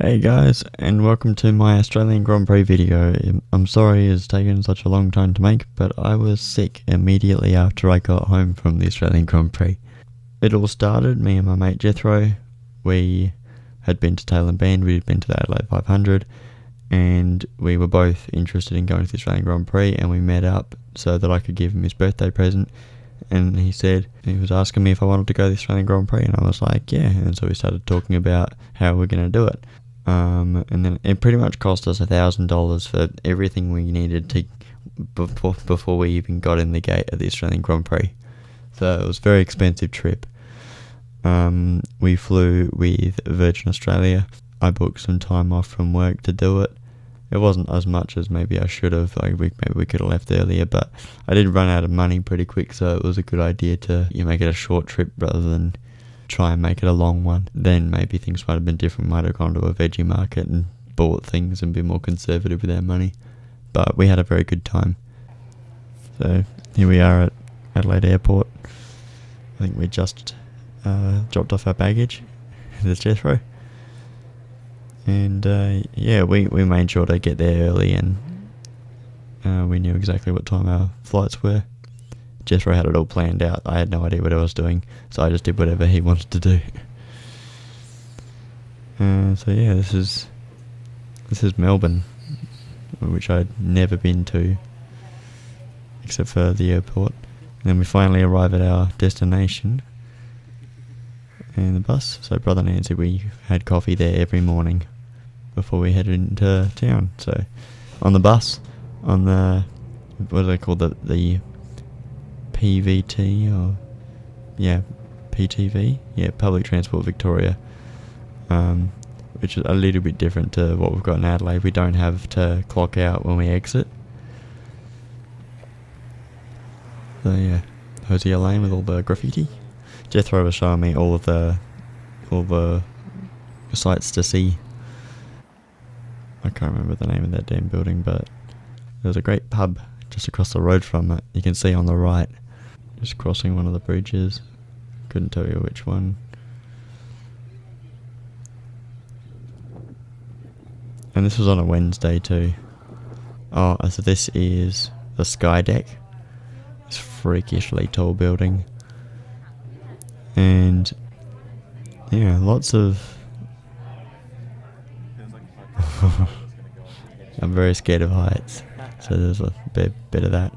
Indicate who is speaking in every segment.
Speaker 1: Hey guys, and welcome to my Australian Grand Prix video. I'm sorry it's taken such a long time to make, but I was sick immediately after I got home from the Australian Grand Prix. It all started, me and my mate Jethro, we had been to Tail and Bend, we'd been to the Adelaide 500, and we were both interested in going to the Australian Grand Prix, and we met up so that I could give him his birthday present. And he was asking me if I wanted to go to the Australian Grand Prix, and I was like, yeah. And so we started talking about how we're going to do it. And then it pretty much cost us $1,000 for everything we needed to before we even got in the gate at the Australian Grand Prix. So it was a very expensive trip. We flew with Virgin Australia. I booked some time off from work to do it. It wasn't as much as maybe I should have. Maybe we could have left earlier, but I did run out of money pretty quick, so it was a good idea to make it a short trip rather than try and make it a long one. Then maybe things might have been different. Might have gone to a veggie market and bought things and been more conservative with our money. But we had a very good time. So here we are at Adelaide Airport. I think we just dropped off our baggage. There's Jethro. And we made sure to get there early, and we knew exactly what time our flights were. Jethro had it all planned out. I had no idea what I was doing, so I just did whatever he wanted to do. This is Melbourne, which I'd never been to, except for the airport. And then we finally arrive at our destination in the bus. So Brother Nancy, we had coffee there every morning before we headed into town. So on the bus, on the, what do they call the PVT PTV, Public Transport Victoria, which is a little bit different to what we've got in Adelaide. We don't have to clock out when we exit. So Hosea Lane with all the graffiti. Jethro was showing me all the sights to see. I can't remember the name of that damn building, but there's a great pub just across the road from it. You can see on the right, just crossing one of the bridges. Couldn't tell you which one. And this was on a Wednesday too. Oh, so this is the Sky Deck. This freakishly tall building. And lots of I'm very scared of heights, so there's a bit of that.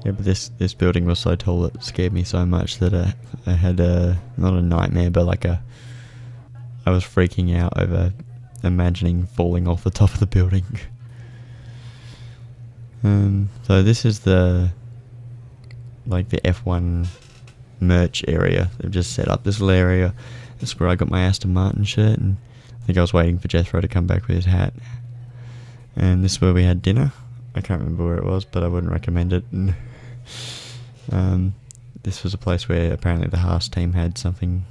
Speaker 1: Yeah, but this building was so tall it scared me so much that I had not a nightmare, but I was freaking out over imagining falling off the top of the building. So this is the F1 merch area. They've just set up this little area. This is where I got my Aston Martin shirt, and I think I was waiting for Jethro to come back with his hat. And this is where we had dinner. I can't remember where it was, but I wouldn't recommend it. This was a place where apparently the Haas team had something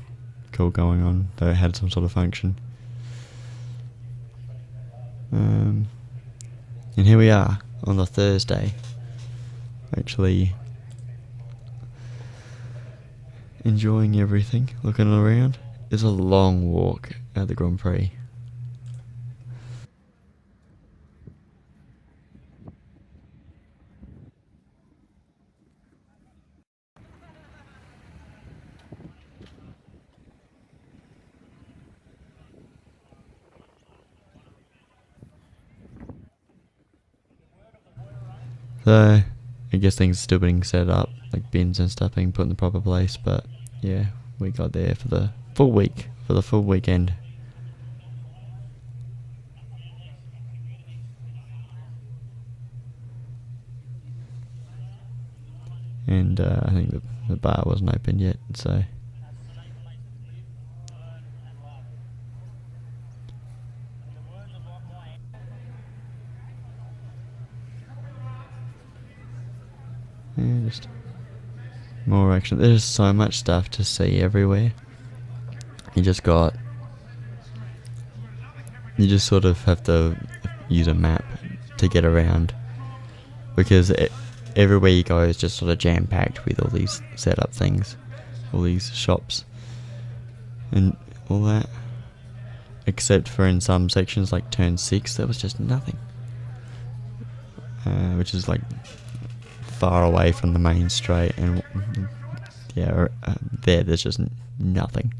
Speaker 1: cool going on. They had some sort of function. And here we are on the Thursday, actually enjoying everything, looking around. It's a long walk at the Grand Prix. So, I guess things are still being set up, like bins and stuff being put in the proper place, but yeah, we got there for the full weekend. And I think the bar wasn't open yet, so Yeah, just more action. There's so much stuff to see everywhere. You just sort of have to use a map to get around, because everywhere you go is just sort of jam-packed with all these setup things, all these shops and all that, except for in some sections like turn 6 there was just nothing, which is like far away from the main straight, and yeah, there's just nothing.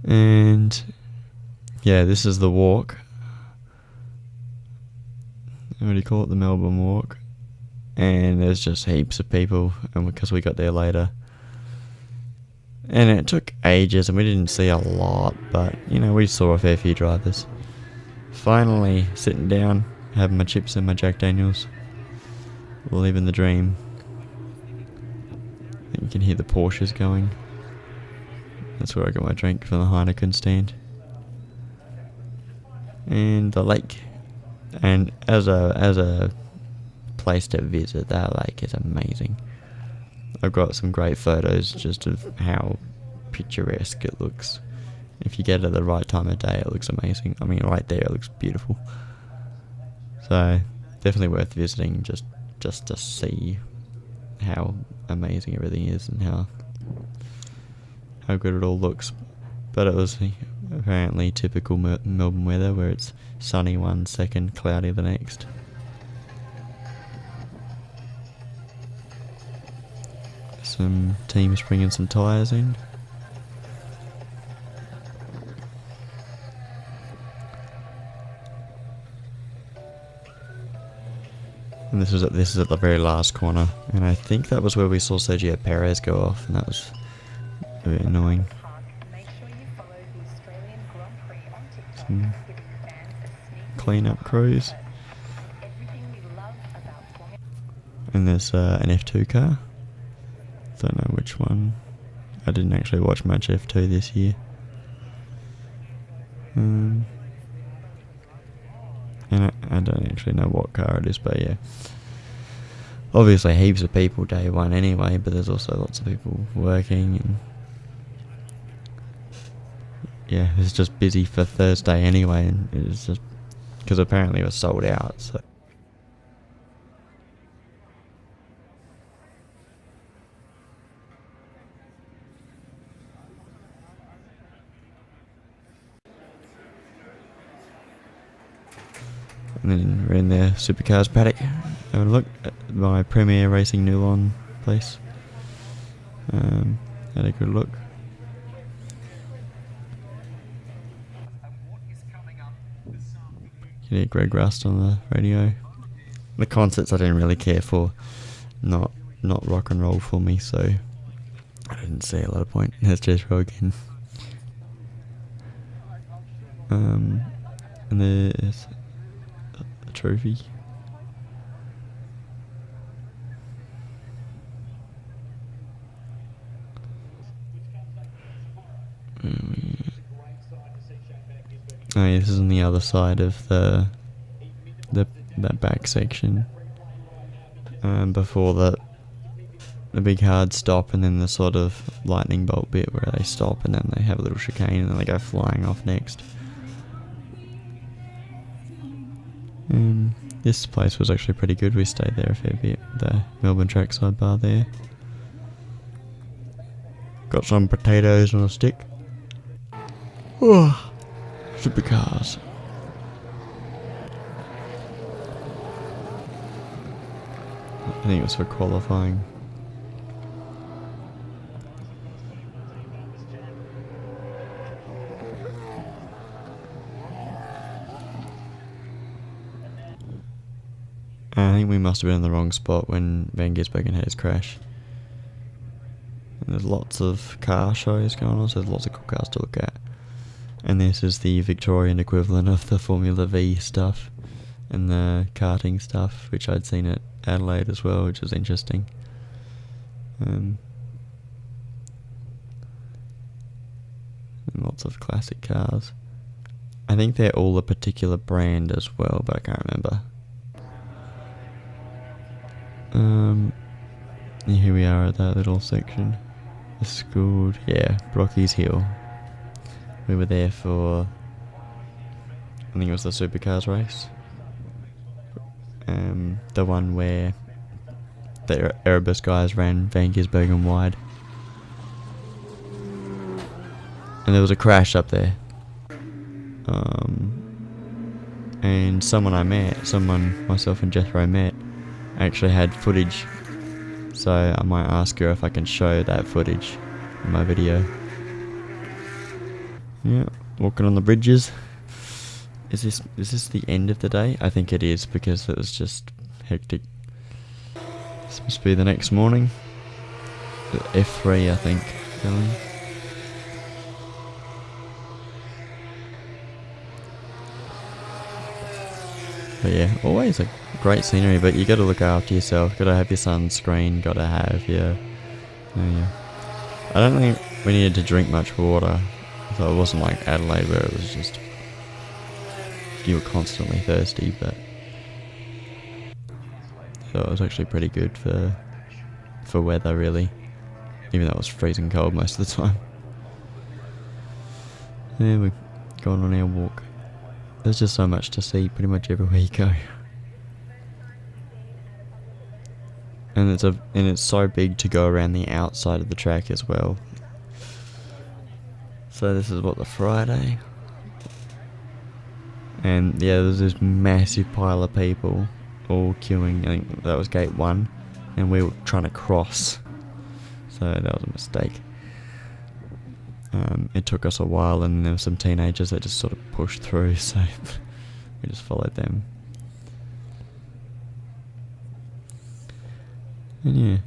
Speaker 1: And yeah, this is the walk. What do you call it? The Melbourne walk. And there's just heaps of people, and because we got there later. And it took ages, and we didn't see a lot, but, you know, we saw a fair few drivers. Finally, sitting down, having my chips and my Jack Daniels. Living the dream. I think you can hear the Porsches going. That's where I got my drink from the Heineken stand. And the lake. And as a place to visit, that lake is amazing. I've got some great photos just of how picturesque it looks. If you get it at the right time of day, it looks amazing. I mean, right there, it looks beautiful. So, definitely worth visiting just to see how amazing everything is and how good it all looks. But it was apparently typical Melbourne weather, where it's sunny one second, cloudy the next. Some teams bringing some tyres in. And this is at the very last corner, and I think that was where we saw Sergio Perez go off, and that was a bit annoying. Some clean-up crews. And there's an F2 car. Don't know which one. I didn't actually watch much F2 this year. And I don't actually know what car it is, but yeah. Obviously heaps of people day one anyway, but there's also lots of people working, and yeah, it's just busy for Thursday anyway, and it's just because apparently it was sold out, so. And then we're in the Supercars paddock, having a look at my Premier Racing Newlon place. Had a good look. You can hear Greg Rust on the radio. The concerts I didn't really care for, not rock and roll for me, so I didn't see a lot of point. There's Jethro again. And there's a trophy. Oh yeah, this is on the other side of that back section. Before the big hard stop, and then the sort of lightning bolt bit where they stop and then they have a little chicane and then they go flying off next. This place was actually pretty good. We stayed there a fair bit. The Melbourne trackside bar there. Got some potatoes on a stick. Oh, Supercars. I think it was for qualifying. I think we must have been in the wrong spot when Van Gisbergen had his crash. And there's lots of car shows going on, so there's lots of cool cars to look at. And this is the Victorian equivalent of the Formula V stuff and the karting stuff, which I'd seen at Adelaide as well, which was interesting. And lots of classic cars. I think they're all a particular brand as well, but I can't remember. And here we are at that little section. It's called, yeah, Brocky's Hill. We were there for, I think it was the Supercars race. The one where the Erebus guys ran Van Gisbergen wide. And there was a crash up there. And someone myself and Jethro met, actually had footage. So I might ask her if I can show that footage in my video. Yeah, walking on the bridges. Is this the end of the day? I think it is, because it was just hectic. This must be the next morning. F3, I think, going. But yeah, always a great scenery, but you gotta look after yourself, gotta have your sunscreen, gotta have your... yeah. I don't think we needed to drink much water, so it wasn't like Adelaide where it was just... you were constantly thirsty, but... so it was actually pretty good for weather, really. Even though it was freezing cold most of the time. Yeah, we're going on our walk. There's just so much to see pretty much everywhere you go. And it's so big to go around the outside of the track as well. So this is the Friday. And yeah, there's this massive pile of people all queuing. I think that was gate 1, and we were trying to cross. So that was a mistake. It took us a while, and there were some teenagers that just sort of pushed through, so we just followed them. And yeah,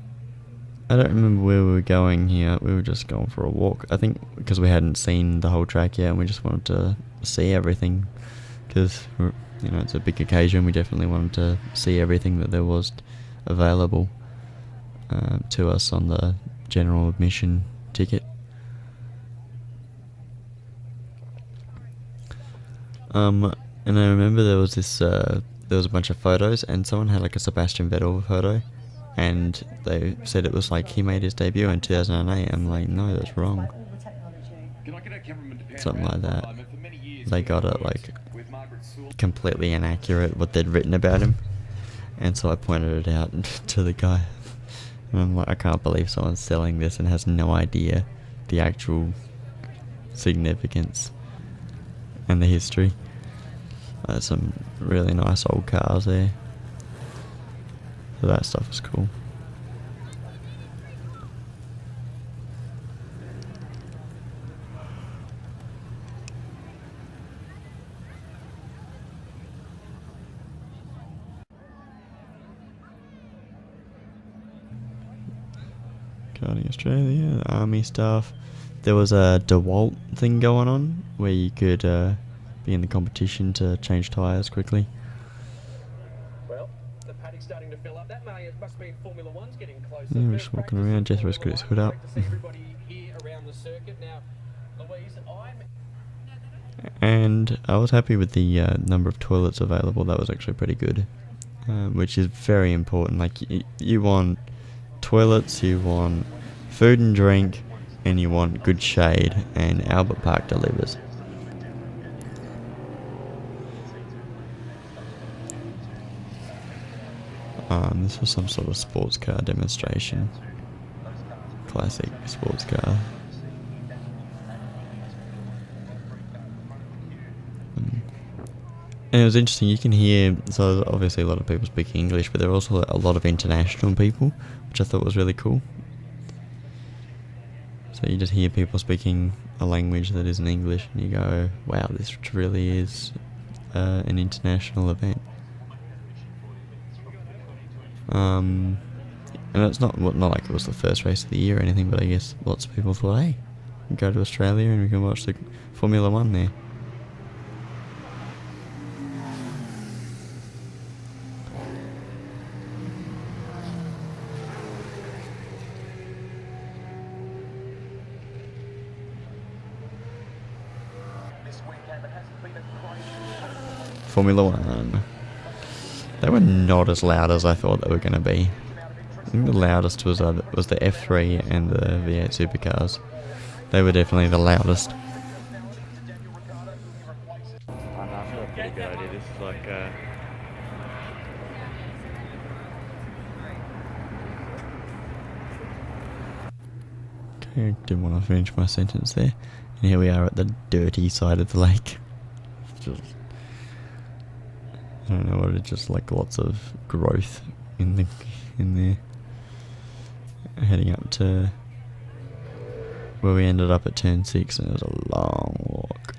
Speaker 1: I don't remember where we were going here. We were just going for a walk. I think because we hadn't seen the whole track yet, and we just wanted to see everything. Because, you know, it's a big occasion. We definitely wanted to see everything that there was available to us on the general admission ticket. And I remember there was this, there was a bunch of photos, and someone had like a Sebastian Vettel photo, and they said it was like he made his debut in 2008. I'm like, no, that's wrong. Something like that. They got it like completely inaccurate what they'd written about him, and so I pointed it out to the guy, and I'm like, I can't believe someone's selling this and has no idea the actual significance and the history. There's some really nice old cars there, so that stuff is cool. Karting Australia, the army stuff. There was a DeWalt thing going on where you could be in the competition to change tyres quickly.
Speaker 2: Well, the paddock's starting to fill up. That must mean Formula One's getting closer.
Speaker 1: Yeah, we're just walking around. Jethro's got his hood up. And I was happy with the number of toilets available. That was actually pretty good, which is very important. Like, you want toilets, you want food and drink, and you want good shade, and Albert Park delivers. This was some sort of sports car demonstration. Classic sports car. And it was interesting, you can hear, so obviously a lot of people speaking English, but there were also a lot of international people, which I thought was really cool. So you just hear people speaking a language that isn't English, and you go, wow, this really is an international event. And it's not like it was the first race of the year or anything, but I guess lots of people thought, hey, we can go to Australia and we can watch the Formula One there. Formula One. They were not as loud as I thought they were going to be. think the loudest was the F3 and the V8 Supercars. They were definitely the loudest. I know, I feel a pretty good idea. This is like okay, didn't want to finish my sentence there. And here we are at the dirty side of the lake. Just, I don't know what it's just like lots of growth in there. Heading up to where we ended up at turn 6, and it was a long walk.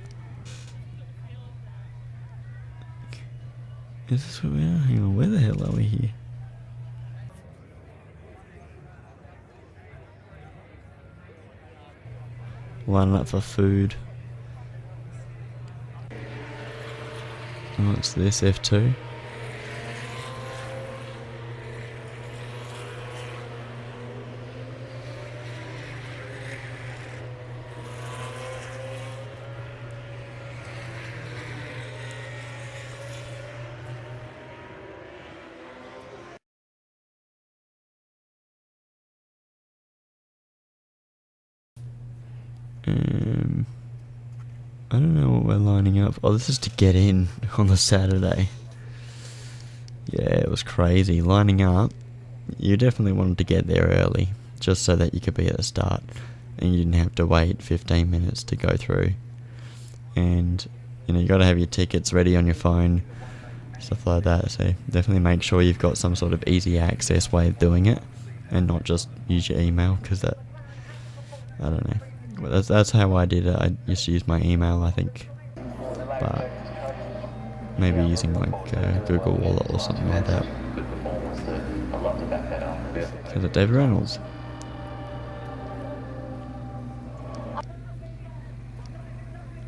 Speaker 1: Is this where we are? Hang on, where the hell are we here? Lining up for food. Oh, what's this? F2. I don't know what we're lining up. Oh, this is to get in on the Saturday. Yeah, it was crazy. Lining up, you definitely wanted to get there early, just so that you could be at the start, and you didn't have to wait 15 minutes to go through. And, you got to have your tickets ready on your phone, stuff like that. So definitely make sure you've got some sort of easy access way of doing it, and not just use your email, because that, I don't know. Well, that's how I did it. I used to use my email, I think, but maybe using like Google Wallet or something like that. Because it's David Reynolds.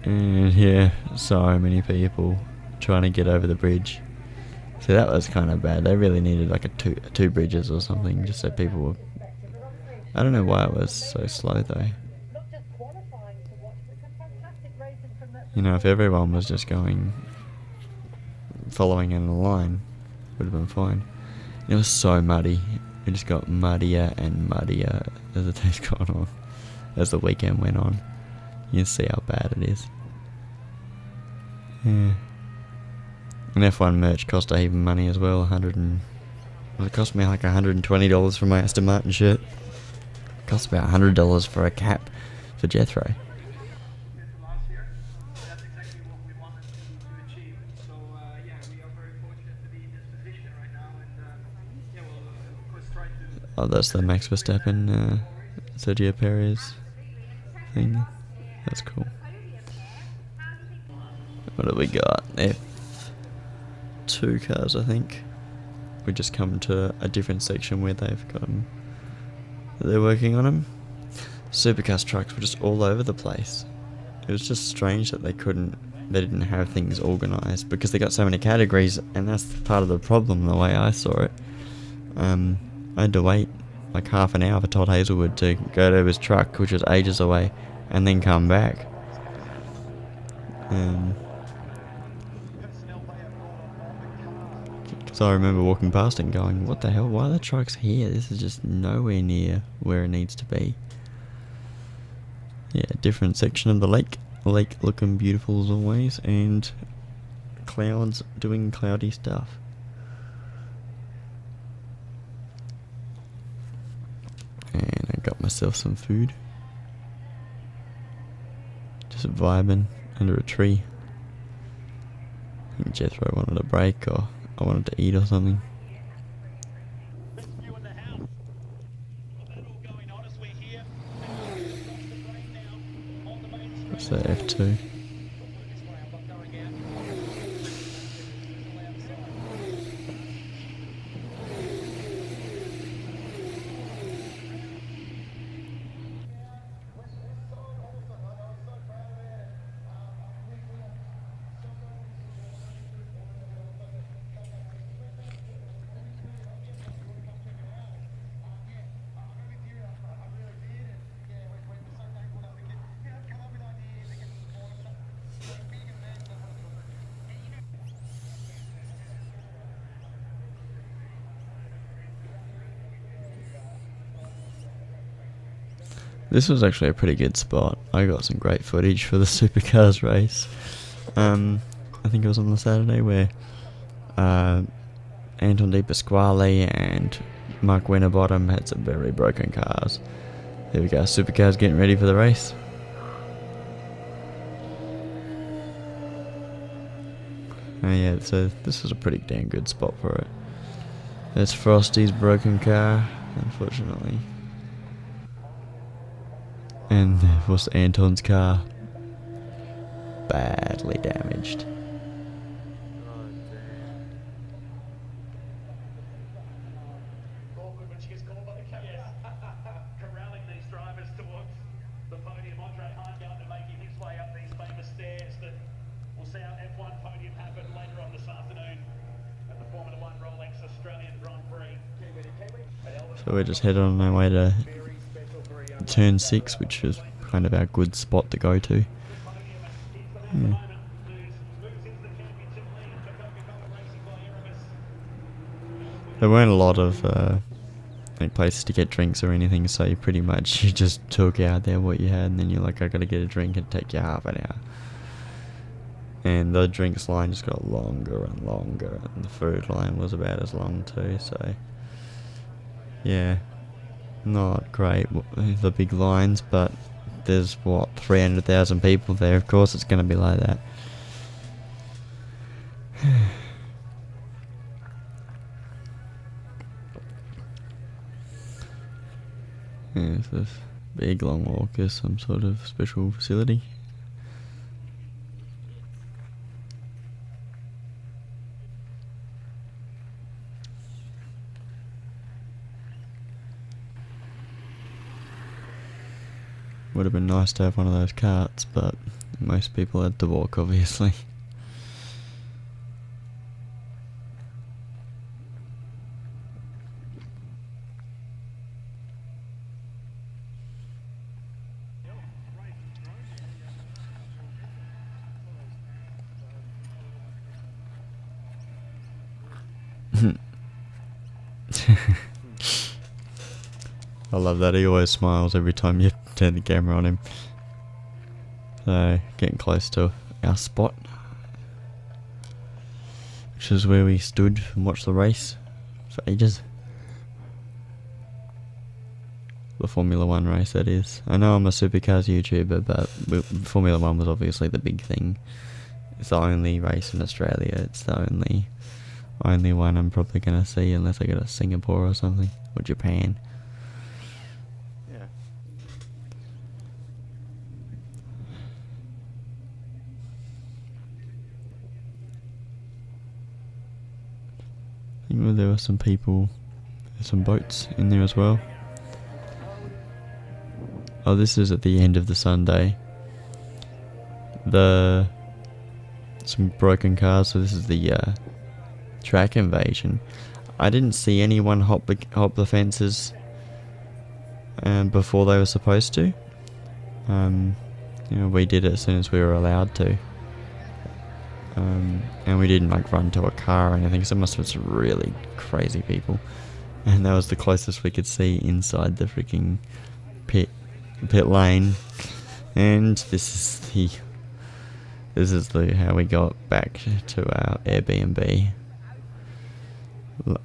Speaker 1: And yeah, so many people trying to get over the bridge. So that was kind of bad. They really needed like two bridges or something, just so people were. I don't know why it was so slow though. If everyone was just following in the line, would have been fine. It was so muddy. It just got muddier and muddier as the days got on, as the weekend went on. You can see how bad it is. Yeah. And F1 merch cost a heap of money as well. It cost me like $120 for my Aston Martin shirt. It cost about $100 for a cap for Jethro. Oh, that's the Max Verstappen, Sergio Perez thing. That's cool. What have we got? F2 cars, I think. We just come to a different section where they've got them. They're working on them. Supercars trucks were just all over the place. It was just strange that they didn't have things organised, because they got so many categories, and that's part of the problem, the way I saw it. I had to wait like half an hour for Todd Hazelwood to go to his truck, which was ages away, and then come back. Because I remember walking past it and going, what the hell, why are the trucks here? This is just nowhere near where it needs to be. Yeah, different section of the lake. Lake looking beautiful as always, and clouds doing cloudy stuff. And I got myself some food. Just vibing under a tree. I think Jethro wanted a break, or I wanted to eat or something. What's that, F2? This was actually a pretty good spot. I got some great footage for the Supercars race. I think it was on the Saturday where Anton De Pasquale and Mark Winterbottom had some very broken cars. There we go, Supercars getting ready for the race. Oh yeah, so this is a pretty damn good spot for it. There's Frosty's broken car, unfortunately. And there was Anton's car. Badly damaged.
Speaker 2: Awkward when she gets caught by the camera. Corralling these drivers towards the podium. Andre Hahn making his way up these famous stairs that we'll see our F1 podium happen later on this afternoon at the Formula One Rolex Australian Grand Prix.
Speaker 1: So we're just heading on our way to turn 6, which is kind of our good spot to go to. Yeah. There weren't a lot of like places to get drinks or anything, so you pretty much you just took out there what you had, and then you're like, I gotta get a drink, and take you half an hour. And the drinks line just got longer and longer, and the food line was about as long too. So yeah, not great the big lines, but there's what 300,000 people there. Of course, it's gonna be like that. Yeah, this big long walk is some sort of special facility. Would have been nice to have one of those carts, but most people had to walk, obviously. I love that, he always smiles every time you turn the camera on him. So, getting close to our spot, which is where we stood and watched the race for ages. The Formula One race, that is. I know I'm a Supercars YouTuber, but Formula One was obviously the big thing. It's the only race in Australia. It's the only one I'm probably going to see, unless I go to Singapore or something, or Japan. Yeah. I think there were some people, some boats in there as well. Oh, this is at the end of the Sunday. Some broken cars, so this is the track invasion. I didn't see anyone hop the fences before they were supposed to. We did it as soon as we were allowed to. And we didn't like run to a car or anything, so it must have been some really crazy people. And that was the closest we could see inside the freaking pit lane. And this is how we got back to our Airbnb.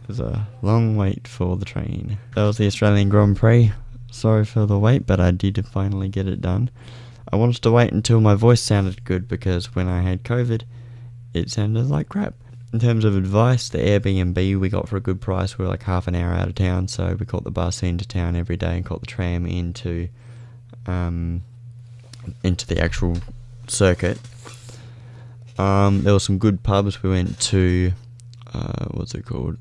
Speaker 1: There's a long wait for the train. That was the Australian Grand Prix. Sorry for the wait, but I did finally get it done. I wanted to wait until my voice sounded good, because when I had COVID, it sounded like crap. In terms of advice, the Airbnb we got for a good price. We were like half an hour out of town, so we caught the bus into town every day and caught the tram into the actual circuit. There were some good pubs. We went to what's it called?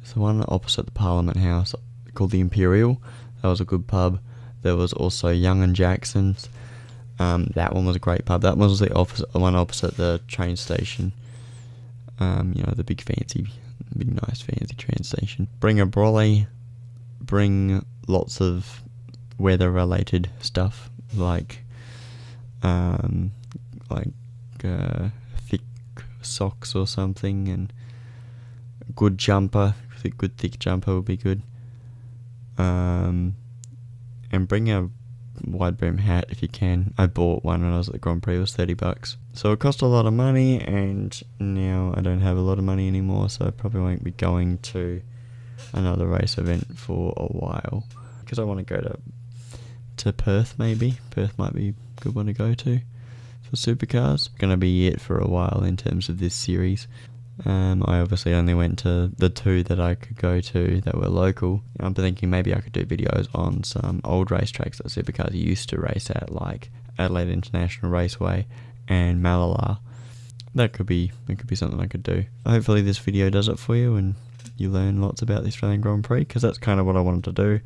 Speaker 1: It's the one opposite the Parliament House called the Imperial. That was a good pub. There was also Young and Jackson's. That one was a great pub. That one was the one opposite the train station. The big nice fancy train station. Bring a brolly. Bring lots of weather-related stuff like thick socks or something, and a good jumper. A good thick jumper would be good. And and bring a wide brim hat if you can. I bought one when I was at the Grand Prix. It was $30, so it cost a lot of money, and now I don't have a lot of money anymore, so I probably won't be going to another race event for a while, because I want to go to Perth. Maybe Perth might be a good one to go to for Supercars. Gonna be it for a while in terms of this series. I obviously only went to the 2 that I could go to that were local. I'm thinking maybe I could do videos on some old racetracks that Supercars used to race at, like Adelaide International Raceway and Mallala. That could be something I could do. Hopefully this video does it for you and you learn lots about the Australian Grand Prix, because that's kind of what I wanted to do.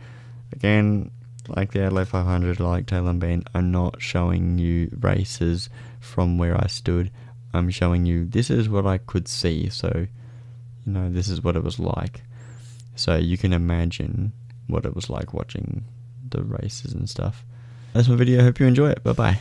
Speaker 1: Again, like the Adelaide 500, like Tailem Bend, I'm not showing you races from where I stood. I'm showing you, this is what I could see, so, you know, this is what it was like. So you can imagine what it was like watching the races and stuff. That's my video, hope you enjoy it, bye bye.